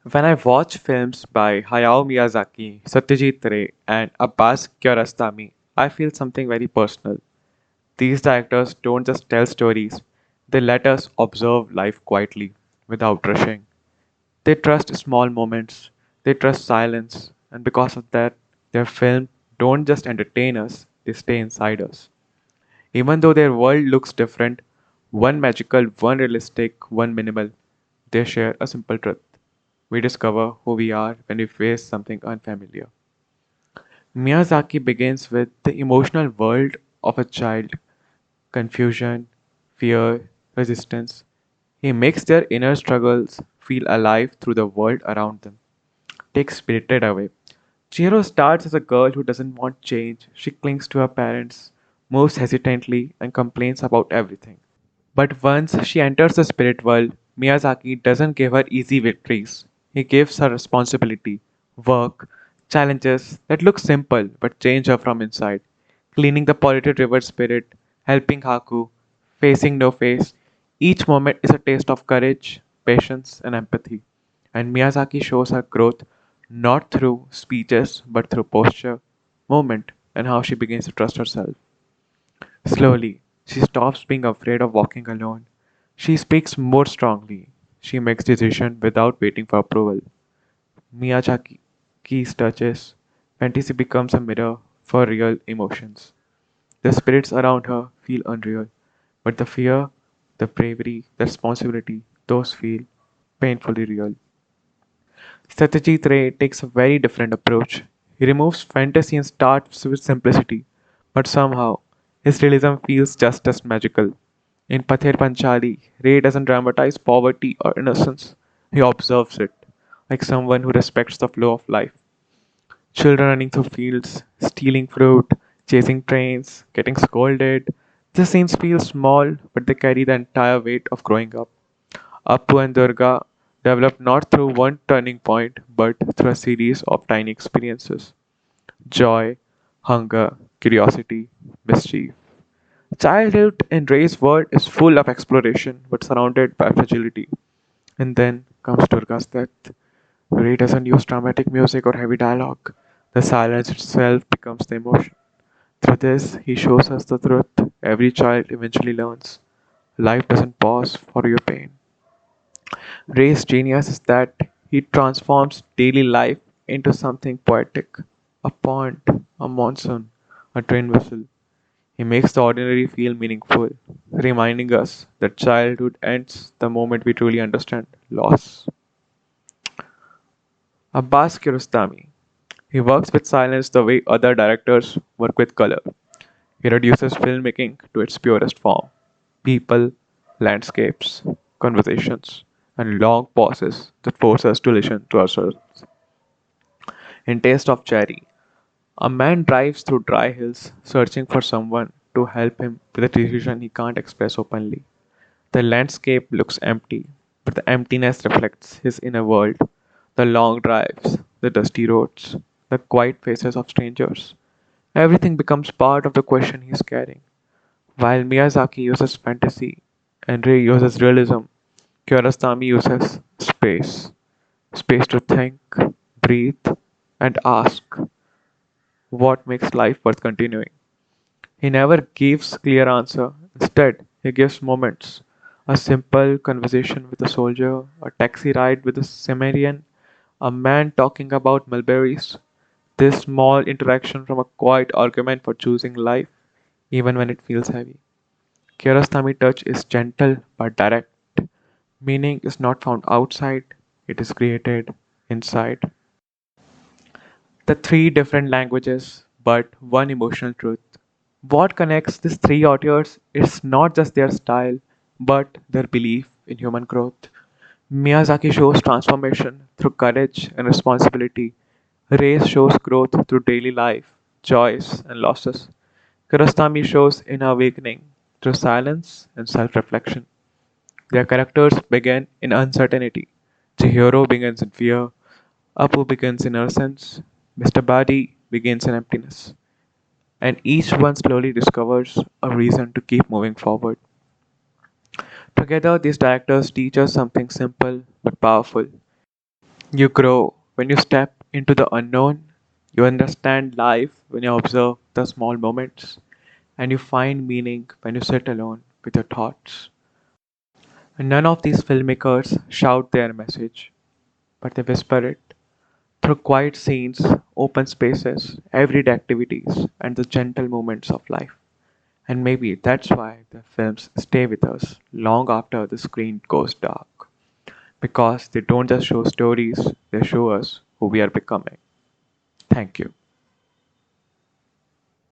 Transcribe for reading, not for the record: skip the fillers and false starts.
When I watch films by Hayao Miyazaki, Satyajit Ray, and Abbas Kiarostami, I feel something very personal. These directors don't just tell stories, they let us observe life quietly, without rushing. They trust small moments, they trust silence, and because of that, their films don't just entertain us, they stay inside us. Even though their world looks different, one magical, one realistic, one minimal, they share a simple truth. We discover who we are when we face something unfamiliar. Miyazaki begins with the emotional world of a child confusion, fear, resistance. He makes their inner struggles feel alive through the world around them. Takes Spirited Away. Chihiro starts as a girl who doesn't want change. She clings to her parents, moves hesitantly, and complains about everything. But once she enters the spirit world, Miyazaki doesn't give her easy victories. He gives her responsibility, work, challenges that look simple but change her from inside. Cleaning the polluted river spirit, helping Haku, facing no face. Each moment is a taste of courage, patience, and empathy. And Miyazaki shows her growth not through speeches but through posture, movement, and how she begins to trust herself. Slowly, she stops being afraid of walking alone. She speaks more strongly. She makes decisions without waiting for approval. Miyazaki's touches. Fantasy becomes a mirror for real emotions. The spirits around her feel unreal, but the fear, the bravery, the responsibility, those feel painfully real. Satyajit Ray takes a very different approach. He removes fantasy and starts with simplicity, but somehow his realism feels just as magical. In Pather Panchali, Ray doesn't dramatize poverty or innocence, he observes it, like someone who respects the flow of life. Children running through fields, stealing fruit, chasing trains, getting scolded. The scenes feel small, but they carry the entire weight of growing up. Appu and Durga develop not through one turning point, but through a series of tiny experiences joy, hunger, curiosity, mischief. Childhood in Ray's world is full of exploration but surrounded by fragility. And then comes Durga's death. Ray doesn't use dramatic music or heavy dialogue. The silence itself becomes the emotion. Through this, he shows us the truth every child eventually learns. Life doesn't pause for your pain. Ray's genius is that he transforms daily life into something poetic a pond, a monsoon, a train whistle. He makes the ordinary feel meaningful, reminding us that childhood ends the moment we truly understand loss. Abbas Kiarostami. He works with silence the way other directors work with color. He reduces filmmaking to its purest form people, landscapes, conversations, and long pauses that force us to listen to ourselves. In Taste of Cherry, a man drives through dry hills searching for someone to help him with a decision he can't express openly. The landscape looks empty, but the emptiness reflects his inner world. The long drives, the dusty roads, the quiet faces of strangers. Everything becomes part of the question he's carrying. While Miyazaki uses fantasy and Ray uses realism, Kiarostami uses space. Space to think, breathe, and ask what makes life worth continuing. He never gives clear answer. Instead, he gives moments. A simple conversation with a soldier, a taxi ride with a Cimmerian, a man talking about mulberries. This small interaction from a quiet argument for choosing life, even when it feels heavy. Kiarostami touch is gentle but direct. Meaning is not found outside, it is created inside. The three different languages, but one emotional truth. What connects these three authors is not just their style, but their belief in human growth. Miyazaki shows transformation through courage and responsibility. Ray shows growth through daily life, joys, and losses. Kurosami shows inner awakening through silence and self reflection. Their characters begin in uncertainty. Chihiro begins in fear, Apu begins in innocence, Mr. Badi begins in emptiness, and each one slowly discovers a reason to keep moving forward. Together, these directors teach us something simple but powerful. You grow when you step into the unknown. You understand life when you observe the small moments. And you find meaning when you sit alone with your thoughts. And none of these filmmakers shout their message, but they whisper it through quiet scenes, open spaces, everyday activities, and the gentle moments of life. And maybe that's why the films stay with us long after the screen goes dark. Because they don't just show stories, they show us who we are becoming. Thank you.